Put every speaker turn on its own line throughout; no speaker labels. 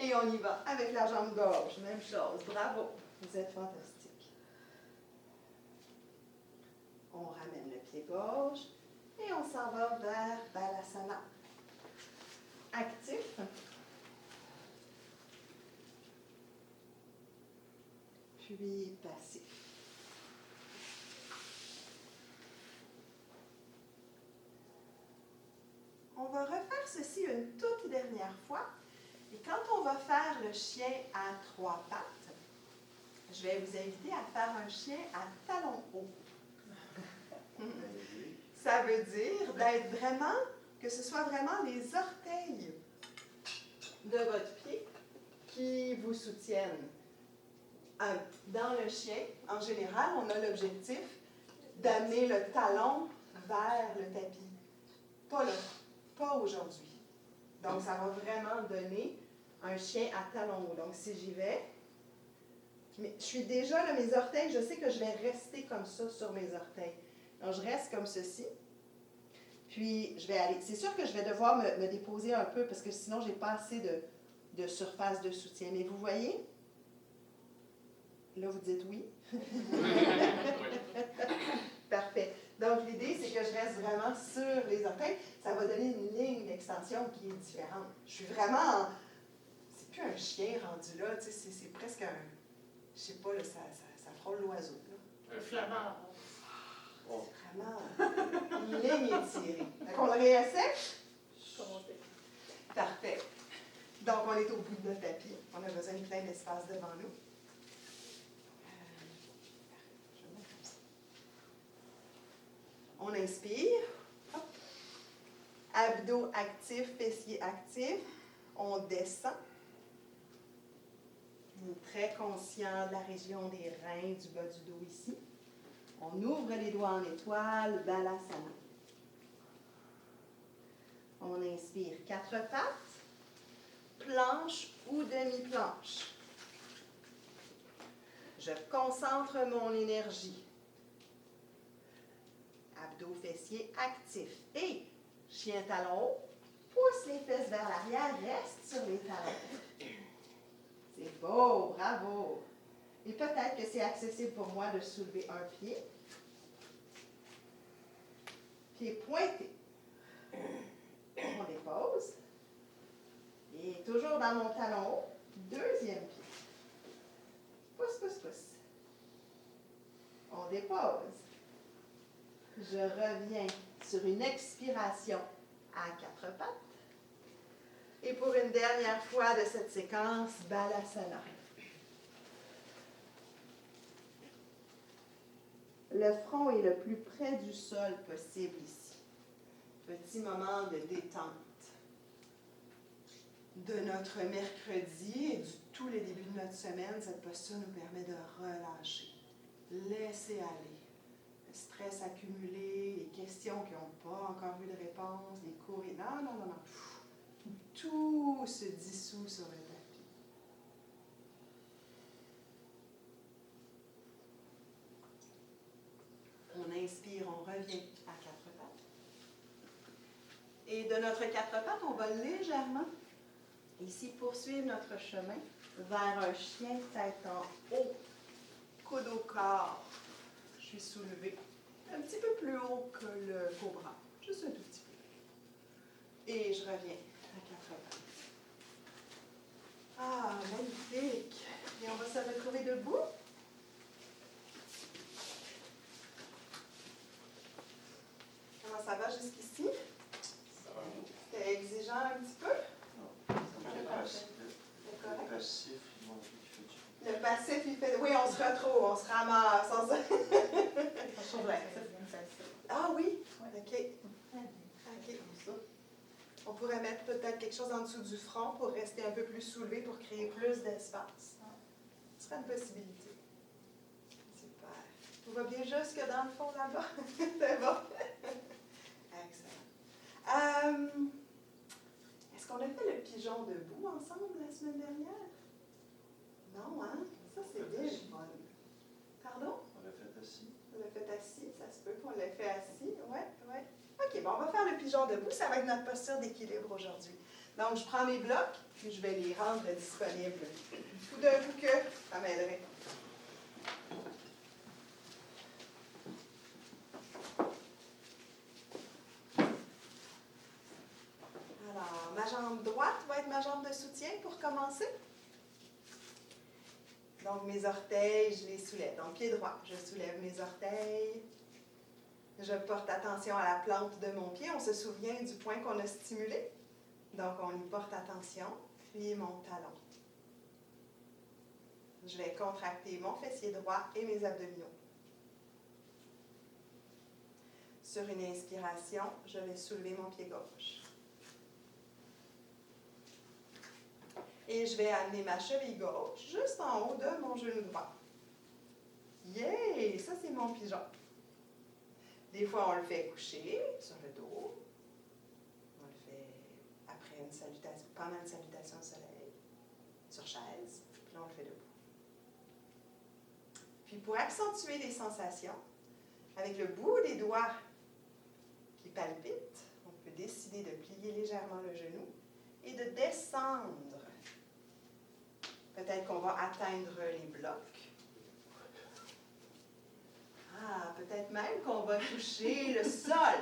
Et on y va avec la jambe gauche. Même chose. Bravo. Vous êtes fantastique. On ramène le pied gauche et on s'en va vers Balasana. Actif. Puis passif. On va refaire ceci une toute dernière fois. Et quand on va faire le chien à 3 pattes, je vais vous inviter à faire un chien à talons hauts. Ça veut dire d'être vraiment, que ce soit vraiment les orteils de votre pied qui vous soutiennent. Dans le chien, en général, on a l'objectif d'amener le talon vers le tapis. Pas là, pas aujourd'hui. Donc, ça va vraiment donner un chien à talons hauts. Donc, si j'y vais, mais je suis déjà là, mes orteils, je sais que je vais rester comme ça sur mes orteils. Donc, je reste comme ceci. Puis, je vais aller. C'est sûr que je vais devoir me déposer un peu parce que sinon, je n'ai pas assez de surface de soutien. Mais vous voyez? Là, vous dites oui. Parfait. Donc, l'idée, c'est que je reste vraiment sur les orteils. Ça va donner une ligne d'extension qui est différente. Je suis vraiment... C'est plus un chien rendu là, tu sais, c'est presque un... Je sais pas, là, ça frôle l'oiseau.
Un flamand.
C'est vraiment une ligne étirée. Donc, on le réessaie? Parfait. Donc, on est au bout de notre tapis. On a besoin de plein d'espace devant nous. Je vais mettre comme ça. On inspire. Hop. Abdos actifs, fessiers actifs. On descend. On est très conscient de la région des reins, du bas du dos ici. On ouvre les doigts en étoile, Balasana. On inspire 4 pattes, planche ou demi-planche. Je concentre mon énergie. Abdos fessiers actifs. Et chien talon haut, pousse les fesses vers l'arrière, reste sur les talons. C'est beau, bravo. Et peut-être que c'est accessible pour moi de soulever un pied. Pied pointé. On dépose. Et toujours dans mon talon haut, deuxième pied. Pousse, pousse, pousse. On dépose. Je reviens sur une expiration à 4 pattes. Et pour une dernière fois de cette séquence, Balasana. Le front est le plus près du sol possible ici. Petit moment de détente de notre mercredi et de tous les débuts de notre semaine. Cette posture nous permet de relâcher, laisser aller. Le stress accumulé, les questions qui n'ont pas encore eu de réponse, les courriers. Non, non, non, non. Tout se dissout sur le tapis. On inspire, on revient à 4 pattes. Et de notre 4 pattes, on va légèrement, ici, poursuivre notre chemin vers un chien tête en haut, coude au corps. Je suis soulevée un petit peu plus haut que le cobra, juste un tout petit peu. Et je reviens à 4 pattes. Ah, magnifique! Et on va se retrouver debout. Comment ça va jusqu'ici?
Ça va.
C'était exigeant un petit peu?
Le passif, ils m'ont dit qu'il fait du...
Le passif, il fait... Oui, on se retrouve, on se ramasse. Ah oui? OK. OK. On pourrait mettre peut-être quelque chose en dessous du front pour rester un peu plus soulevé, pour créer plus d'espace. Ce serait une possibilité. Super. Tout va bien jusque dans le fond là-bas? C'est bon. Excellent. Est-ce qu'on a fait le pigeon debout ensemble la semaine dernière? Non, hein? Ça, c'est bien fun. Pardon?
On l'a fait assis.
On l'a fait assis, ça se peut qu'on l'ait fait assis. Oui, oui. OK, bon, on va faire le pigeon debout. Ça va être notre posture d'équilibre aujourd'hui. Donc, je prends mes blocs, puis je vais les rendre disponibles. Tout d'un coup que ça m'aiderait. Alors, ma jambe droite va être ma jambe de soutien pour commencer. Donc, mes orteils, je les soulève. Donc, pied droit, je soulève mes orteils. Je porte attention à la plante de mon pied. On se souvient du point qu'on a stimulé. Donc, on y porte attention. Puis, mon talon. Je vais contracter mon fessier droit et mes abdominaux. Sur une inspiration, je vais soulever mon pied gauche. Et je vais amener ma cheville gauche juste en haut de mon genou droit. Yeah! Ça, c'est mon pigeon. Des fois, on le fait coucher sur le dos. On le fait après une salutation, pendant une salutation au soleil, sur chaise. Puis là, on le fait debout. Puis pour accentuer les sensations, avec le bout des doigts qui palpitent, on peut décider de plier légèrement le genou et de descendre. Peut-être qu'on va atteindre les blocs. Ah, peut-être même qu'on va toucher le sol.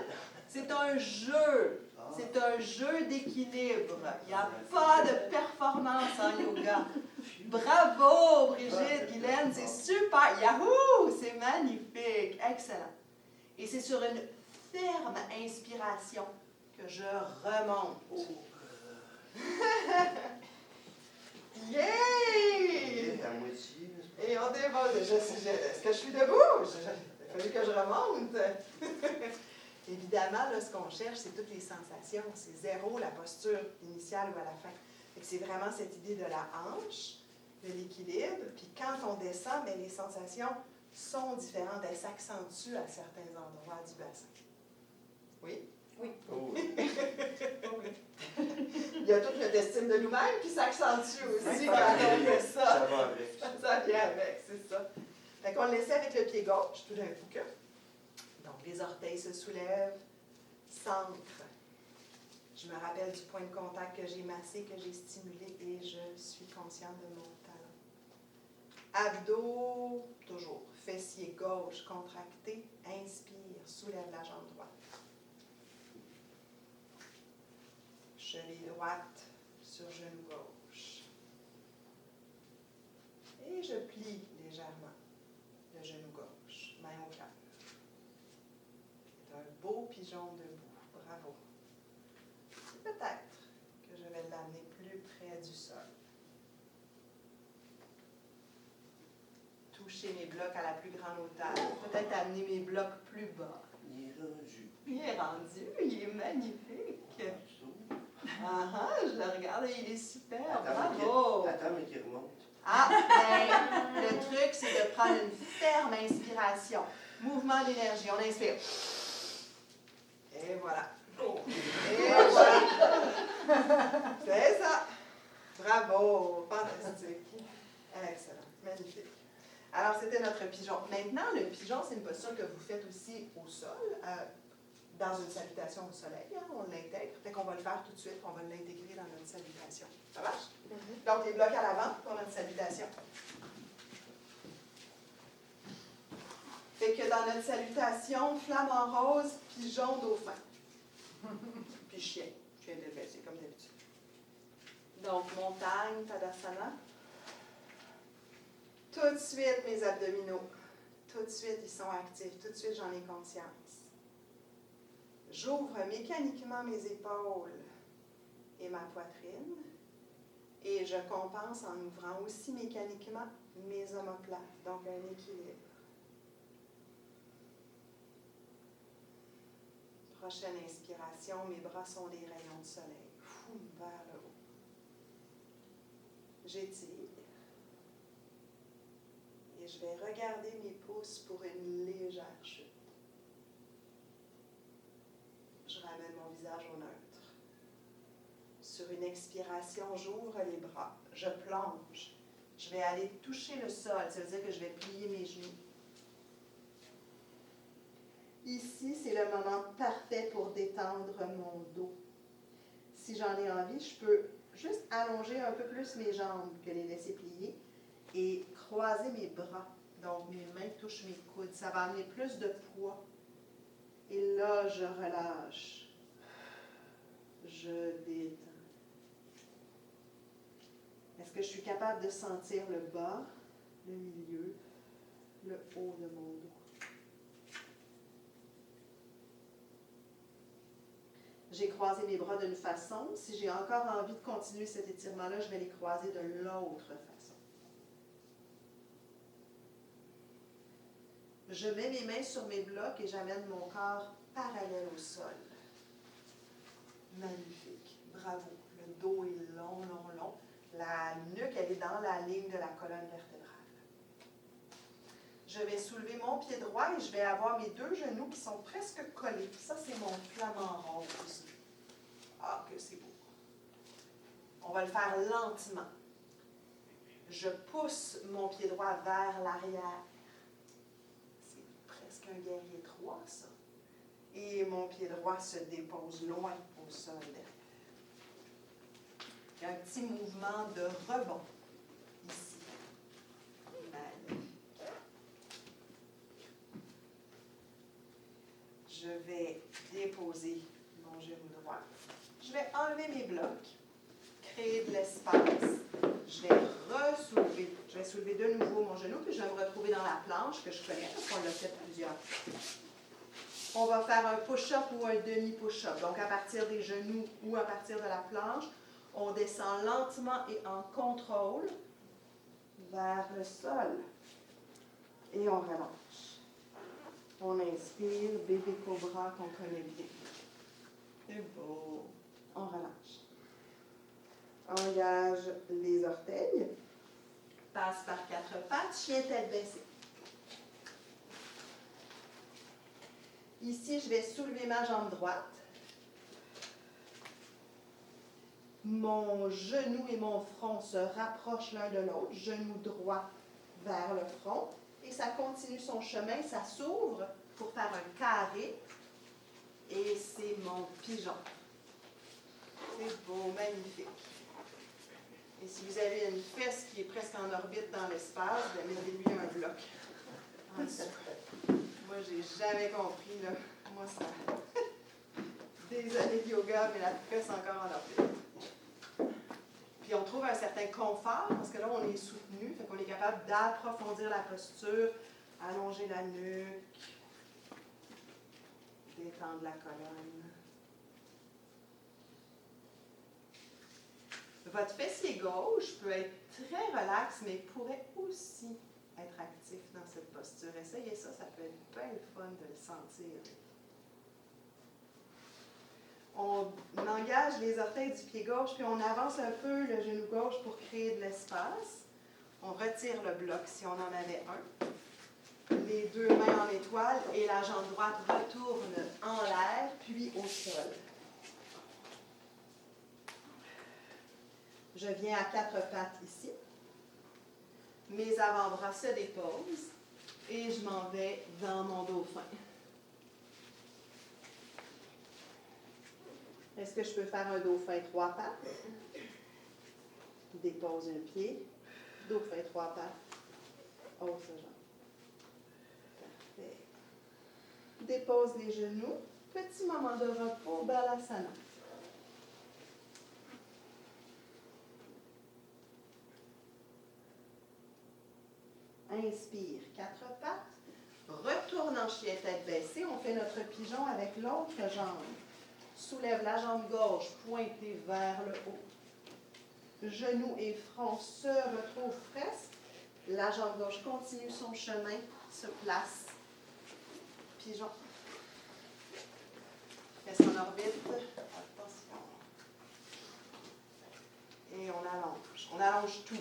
C'est un jeu. C'est un jeu d'équilibre. Il n'y a pas de performance en yoga. Bravo, Brigitte, Guylaine, c'est super. Yahoo! C'est magnifique. Excellent. Et c'est sur une ferme inspiration que je remonte. Yay!
À moitié, n'est-ce pas?
Et on dévole. Est-ce que je suis debout? Il a fallu que je remonte. Évidemment, là, ce qu'on cherche, c'est toutes les sensations. C'est zéro la posture initiale ou à la fin. C'est vraiment cette idée de la hanche, de l'équilibre. Puis quand on descend, bien, les sensations sont différentes. Elles s'accentuent à certains endroits du bassin. Oui?
Oui.
Oh.
Il y a toute notre estime de nous-mêmes qui s'accentue aussi quand
Ça
on fait ça.
Ça va avec.
Ça vient avec, c'est ça. Fait qu'on le laissait avec le pied gauche, tout d'un coup que. Donc, les orteils se soulèvent, centre. Je me rappelle du point de contact que j'ai massé, que j'ai stimulé et je suis consciente de mon talon. Abdos, toujours. Fessier gauche contracté. Inspire, soulève la jambe droite. Cheville droite sur genou gauche. Et je plie légèrement le genou gauche, main au cœur. C'est un beau pigeon debout. Bravo. Peut-être que je vais l'amener plus près du sol. Toucher mes blocs à la plus grande hauteur. Peut-être amener mes blocs plus bas.
Il est rendu.
Il est rendu, il est magnifique. Ah, je le regarde et il est super. Bravo.
Attends, mais qu'il remonte.
Ah, ben, le truc, c'est de prendre une ferme inspiration. Mouvement d'énergie. On inspire. Et voilà. Et voilà. C'est ça. Bravo. Fantastique. Excellent. Magnifique. Alors, c'était notre pigeon. Maintenant, le pigeon, c'est une posture que vous faites aussi au sol, dans une salutation au soleil. Hein, on l'intègre. Fait qu'on va le faire tout de suite. On va l'intégrer dans notre salutation. Ça marche? Donc, les blocs à l'avant pour notre salutation. Fait que dans notre salutation, flamant rose, pigeon, dauphin. Puis chien. Chien d'élevé, c'est comme d'habitude. Donc, montagne, Tadasana. Tout de suite, mes abdominaux. Tout de suite, ils sont actifs. Tout de suite, j'en ai conscience. J'ouvre mécaniquement mes épaules et ma poitrine. Et je compense en ouvrant aussi mécaniquement mes omoplates. Donc, un équilibre. Prochaine inspiration, mes bras sont des rayons de soleil. Fou, vers le haut. J'étire. Et je vais regarder mes pouces pour une légère chute. Je ramène mon visage au neutre. Sur une expiration, j'ouvre les bras. Je plonge. Je vais aller toucher le sol. Ça veut dire que je vais plier mes genoux. Ici, c'est le moment parfait pour détendre mon dos. si j'en ai envie, je peux juste allonger un peu plus mes jambes que les laisser plier et croiser mes bras. Donc, mes mains touchent mes coudes. Ça va amener plus de poids. Et là, je relâche. Je détends. Est-ce que je suis capable de sentir le bas, le milieu, le haut de mon dos? J'ai croisé mes bras d'une façon. Si j'ai encore envie de continuer cet étirement-là, je vais les croiser de l'autre façon. Je mets mes mains sur mes blocs et j'amène mon corps parallèle au sol. Magnifique. Bravo. Le dos est long, long, long. La nuque, elle est dans la ligne de la colonne vertébrale. Je vais soulever mon pied droit et je vais avoir mes deux genoux qui sont presque collés. Ça, c'est mon flamant rose. Ah, que c'est beau. On va le faire lentement. Je pousse mon pied droit vers l'arrière. C'est presque un guerrier 3, ça. Et mon pied droit se dépose loin au sol derrière. Il y a un petit mouvement de rebond ici. Magnifique. Je vais déposer mon genou droit. Je vais enlever mes blocs, créer de l'espace. Je vais ressoulever. Je vais soulever de nouveau mon genou, puis je vais me retrouver dans la planche que je connais, parce qu'on l'a fait plusieurs fois. On va faire un push-up ou un demi-push-up. Donc, à partir des genoux ou à partir de la planche, on descend lentement et en contrôle vers le sol. Et on relâche. On inspire, bébé cobra qu'on connaît bien. C'est beau. On relâche. Engage les orteils. Passe par quatre pattes. Chien tête baissée. Ici, je vais soulever ma jambe droite. Mon genou et mon front se rapprochent l'un de l'autre. Genou droit vers le front. Et ça continue son chemin. Ça s'ouvre pour faire un carré. Et c'est mon pigeon. C'est beau, magnifique. Et si vous avez une fesse qui est presque en orbite dans l'espace, mettez-lui un bloc en dessous. Moi, j'ai jamais compris, là. Moi, ça des années de yoga, mais la fesse encore en orbite. Puis on trouve un certain confort, parce que là, on est soutenu, fait qu'on est capable d'approfondir la posture, allonger la nuque, détendre la colonne. Votre fessier gauche peut être très relax, mais pourrait aussi être actif dans cette posture. Essayez ça, ça peut être bien le fun de le sentir. On engage les orteils du pied gauche, puis on avance un peu le genou gauche pour créer de l'espace. On retire le bloc si on en avait un. Les deux mains en étoile et la jambe droite retourne en l'air, puis au sol. Je viens à quatre pattes ici. Mes avant-bras se déposent et je m'en vais dans mon dauphin. Est-ce que je peux faire un dauphin trois pattes? Dépose un pied. Dauphin trois pattes. Hausse la jambe. Parfait. Dépose les genoux. Petit moment de repos, Balasana. Inspire, quatre pattes. Retourne en chien tête baissée. On fait notre pigeon avec l'autre jambe. Soulève la jambe gauche, pointée vers le haut. Genoux et front se retrouvent presque. La jambe gauche continue son chemin, se place. Pigeon. Reste en orbite. Attention. Et on allonge. On allonge tout.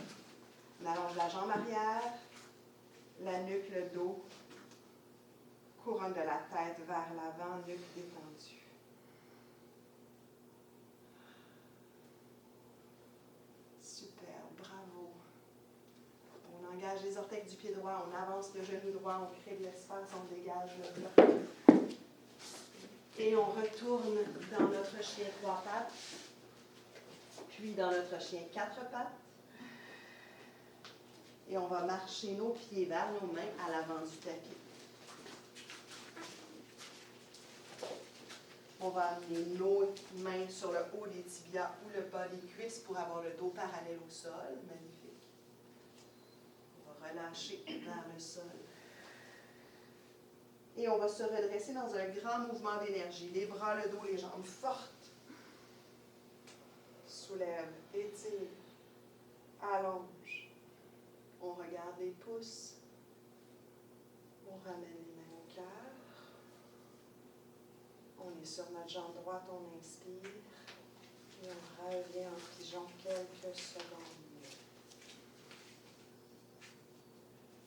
On allonge la jambe arrière, la nuque, le dos, couronne de la tête vers l'avant, nuque détendue. Super, bravo. On engage les orteils du pied droit, on avance le genou droit, on crée de l'espace, on dégage le bloc. Et on retourne dans notre chien trois pattes. Puis dans notre chien, 4 pattes. Et on va marcher nos pieds vers nos mains à l'avant du tapis. On va amener nos mains sur le haut des tibias ou le bas des cuisses pour avoir le dos parallèle au sol. Magnifique. On va relâcher vers le sol. Et on va se redresser dans un grand mouvement d'énergie. Les bras, le dos, les jambes fortes. Soulève, étire, allonge. On regarde les pouces. On ramène les mains au cœur. On est sur notre jambe droite, on inspire. Et on revient en pigeon quelques secondes.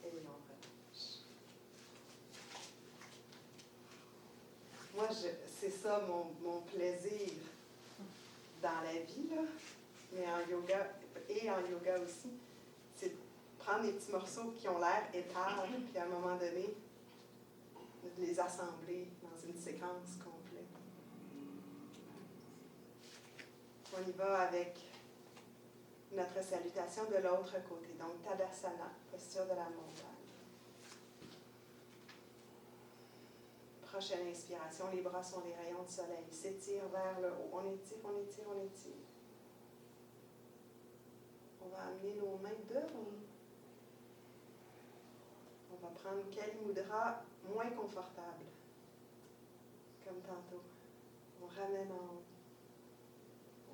Et on relâche. Moi, c'est ça mon plaisir dans la vie, là, mais en yoga, et en yoga aussi, c'est de prendre des petits morceaux qui ont l'air épars, puis à un moment donné, de les assembler dans une séquence complète. On y va avec notre salutation de l'autre côté, donc Tadasana, posture de la montagne. Prochaine inspiration, les bras sont les rayons de soleil, s'étirent vers le haut. On étire, on étire, on étire. On va amener nos mains devant. On va prendre Kali Mudra moins confortable, comme tantôt. On ramène en haut.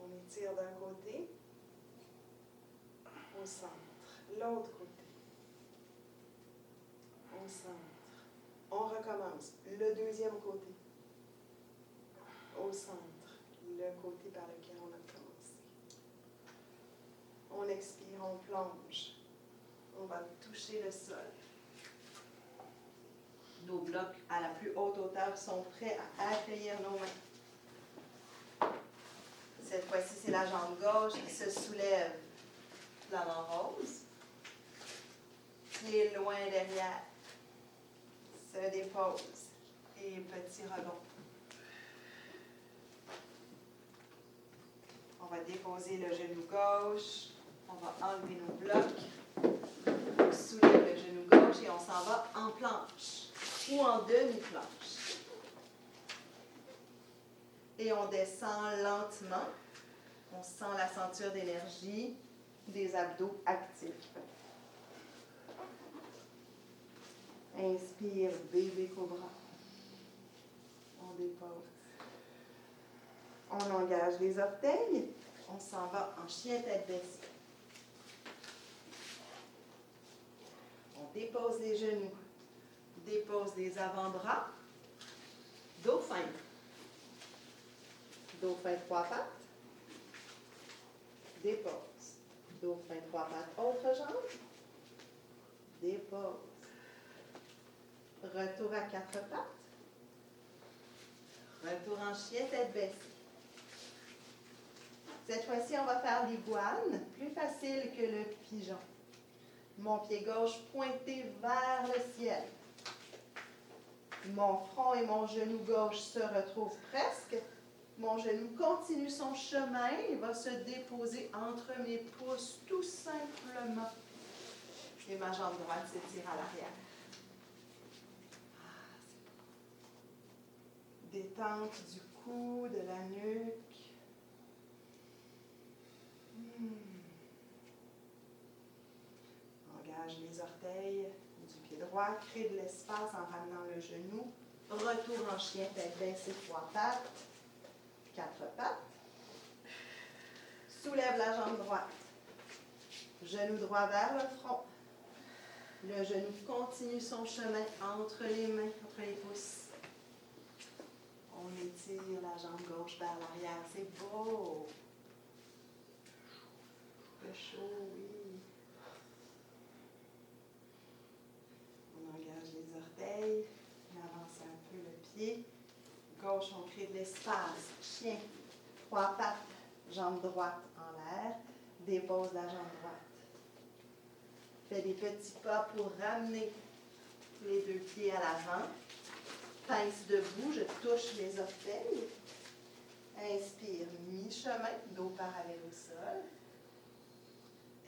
On étire d'un côté, au centre. L'autre côté, au centre. On recommence. Le deuxième côté, au centre. Le côté par lequel on a commencé. On expire, on plonge. On va toucher le sol. Nos blocs à la plus haute hauteur sont prêts à accueillir nos mains. Cette fois-ci, c'est la jambe gauche qui se soulève. L'avant rose. Pied loin derrière. Se dépose. Et petit rebond. On va déposer le genou gauche. On va enlever nos blocs. On soulève le genou gauche et on s'en va en planche ou en demi-planche. Et on descend lentement. On sent la ceinture d'énergie des abdos actifs. Inspire, bébé cobra. On dépose. On engage les orteils. On s'en va en chien tête baissée. On dépose les genoux. Dépose les avant-bras. Dauphin. Dauphin 3 pattes. Dépose. Dauphin 3 pattes. Autre jambe. Dépose. Retour à 4 pattes. Retour en chien, tête baissée. Cette fois-ci, on va faire l'iguane, plus facile que le pigeon. Mon pied gauche pointé vers le ciel. Mon front et mon genou gauche se retrouvent presque. Mon genou continue son chemin et va se déposer entre mes pouces tout simplement. Et ma jambe droite s'étire à l'arrière. Détente du cou, de la nuque. Engage les orteils du pied droit, crée de l'espace en ramenant le genou. Retour en chien, tête baissée, 3 pattes, 4 pattes. Soulève la jambe droite. Genou droit vers le front. Le genou continue son chemin entre les mains, entre les pouces. On étire la jambe gauche vers l'arrière. C'est beau. C'est chaud, oui. On engage les orteils. On avance un peu le pied. Gauche, on crée de l'espace. Chien. 3 pattes. Jambe droite en l'air. Dépose la jambe droite. Fais des petits pas pour ramener les 2 pieds à l'avant. Pince debout, je touche les orteils. Inspire, mi-chemin, dos parallèle au sol.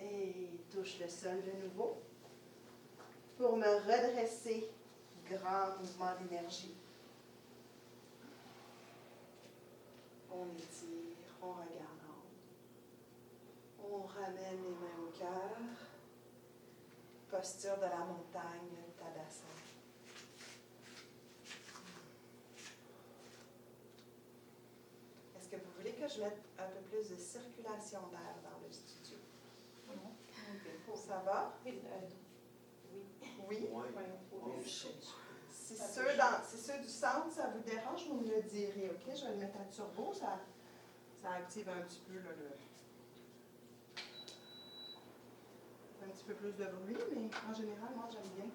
Et touche le sol de nouveau. Pour me redresser, grand mouvement d'énergie. On étire, on regarde en haut. On ramène les mains au cœur. Posture de la montagne, Tadasana. Est-ce que vous voulez que je mette un peu plus de circulation d'air dans le studio?
Non.
Okay. Ça va?
Oui.
Oui.
Oui.
Si ceux du centre, ça vous dérange, vous me le direz, OK? Je vais le mettre à turbo, ça active un petit peu un petit peu plus de bruit, mais en général, moi, j'aime bien.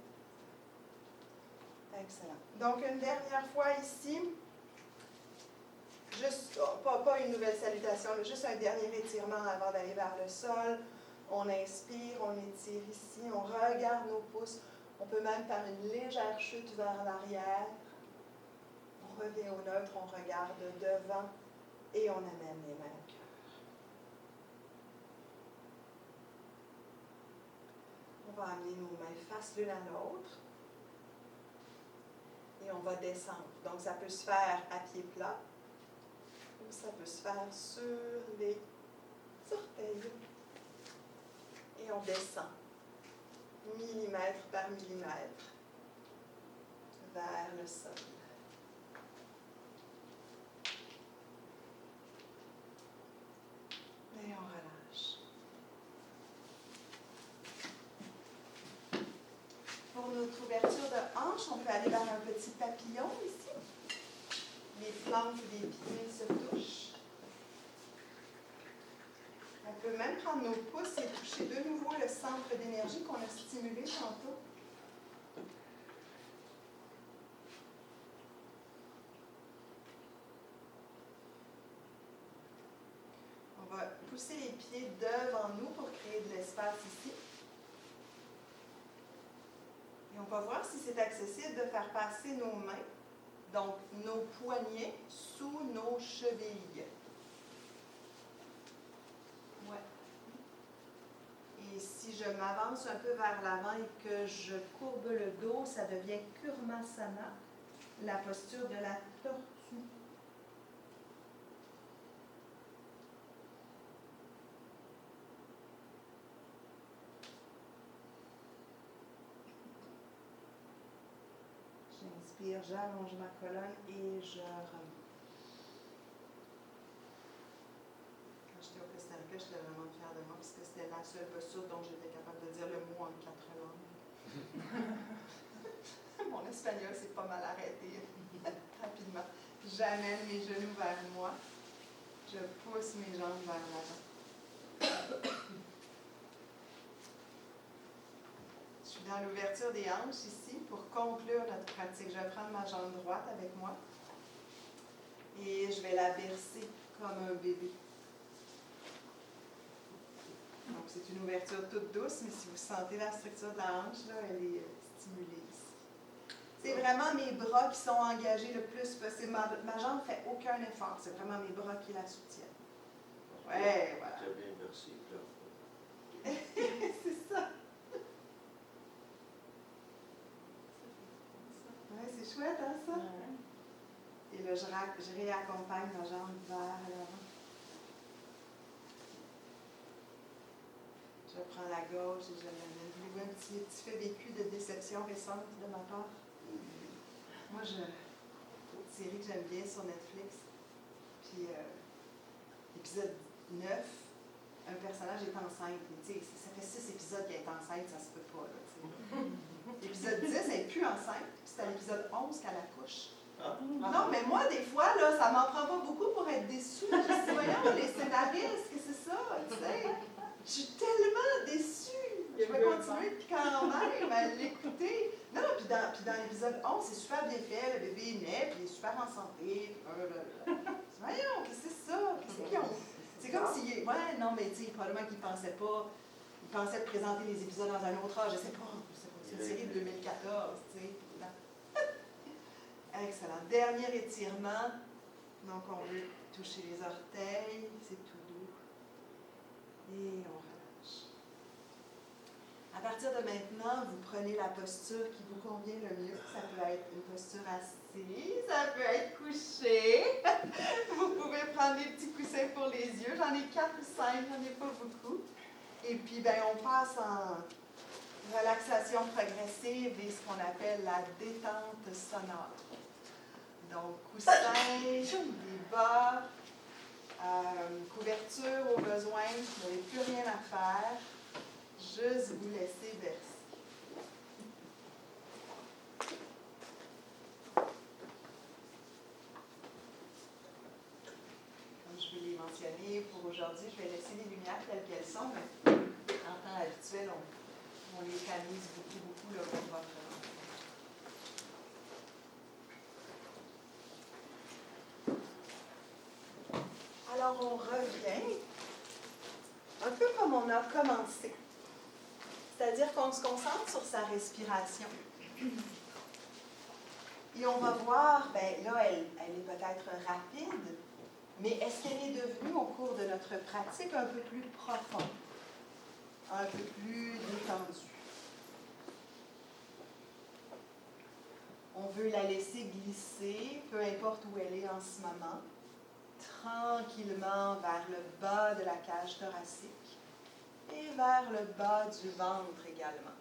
Excellent. Donc, une dernière fois ici, juste, pas une nouvelle salutation, mais juste un dernier étirement avant d'aller vers le sol. On inspire, on étire ici, on regarde nos pouces. On peut même faire une légère chute vers l'arrière. On revient au neutre, on regarde devant et on amène les mains au cœur. On va amener nos mains face l'une à l'autre et on va descendre. Donc, ça peut se faire à pied plat ou ça peut se faire sur les orteils. Et on descend, millimètre par millimètre, vers le sol. Et on relâche. Pour notre ouverture de hanche, on peut aller vers un petit papillon ici. Les plantes des pieds se touchent. On peut même prendre nos pouces et toucher de nouveau le centre d'énergie qu'on a stimulé tantôt. On va pousser les pieds devant nous pour créer de l'espace ici. Et on va voir si c'est accessible de faire passer nos mains, donc nos poignets, sous nos chevilles. Ouais. Et si je m'avance un peu vers l'avant et que je courbe le dos, ça devient Kurmasana, la posture de la tortue. J'inspire, j'allonge ma colonne et je remonte. Quand j'étais au Costa Rica, j'étais vraiment fière de moi parce que c'était la seule posture dont j'étais capable de dire le mot en 4 langues. Mon espagnol s'est pas mal arrêté rapidement. J'amène mes genoux vers moi. Je pousse mes jambes vers l'avant. Je suis dans l'ouverture des hanches ici pour conclure notre pratique. Je vais prendre ma jambe droite avec moi et je vais la bercer comme un bébé. Donc, c'est une ouverture toute douce, mais si vous sentez la structure de la hanche, là, elle est stimulée ici. C'est vraiment mes bras qui sont engagés le plus possible. Ma jambe ne fait aucun effort. C'est vraiment mes bras qui la soutiennent. Ouais, voilà.
Tu as bien versé, là.
C'est ça. Ouais, c'est chouette, hein, ça? Et là, je réaccompagne ma jambe vers l'avant. Je prends la gauche et je l'amène. Voulez-vous un petit fait vécu de déception récente de ma part? Moi, une série que j'aime bien sur Netflix. Puis, épisode 9, un personnage est enceinte. Mais, ça fait 6 épisodes qu'elle est enceinte, ça se peut pas. L'épisode 10, elle n'est plus enceinte. C'est à l'épisode 11 qu'elle accouche.
Ah.
Non, mais moi, des fois, là, ça m'en prend pas beaucoup pour être déçue. Je dis, voyons, les scénaristes, qu'est-ce que c'est ça? Tu sais? Je suis tellement déçue. Je vais continuer quand même à l'écouter. Non, puis dans l'épisode 11, c'est super bien fait. Le bébé est né, puis il est super en santé. Voyons, qu'est-ce que c'est ça? Qu'est-ce qu'ils ont? C'est comme si... Ouais, non, mais tu sais, probablement qu'ils ne pensaient pas... Ils pensaient présenter les épisodes dans un autre âge. Je sais pas. C'est une série de 2014, tu sais. Excellent. Dernier étirement. Donc, on veut toucher les orteils, c'est tout doux. Et on relâche. À partir de maintenant, vous prenez la posture qui vous convient le mieux. Ça peut être une posture assise, ça peut être couché. Vous pouvez prendre des petits coussins pour les yeux. J'en ai 4 ou 5, j'en ai pas beaucoup. Et puis, ben, on passe en relaxation progressive et ce qu'on appelle la détente sonore. Donc, coussin, des bas, couverture au besoin, vous n'avez plus rien à faire. Juste vous laisser bercer. Comme je vous l'ai mentionné pour aujourd'hui, je vais laisser les lumières telles qu'elles sont, mais en temps habituel, on les tamise beaucoup là, pour votre enfant. Alors, on revient un peu comme on a commencé. C'est-à-dire qu'on se concentre sur sa respiration. Et on va voir, ben là, elle est peut-être rapide, mais est-ce qu'elle est devenue, au cours de notre pratique, un peu plus profonde, un peu plus détendue? On veut la laisser glisser, peu importe où elle est en ce moment, tranquillement vers le bas de la cage thoracique et vers le bas du ventre également.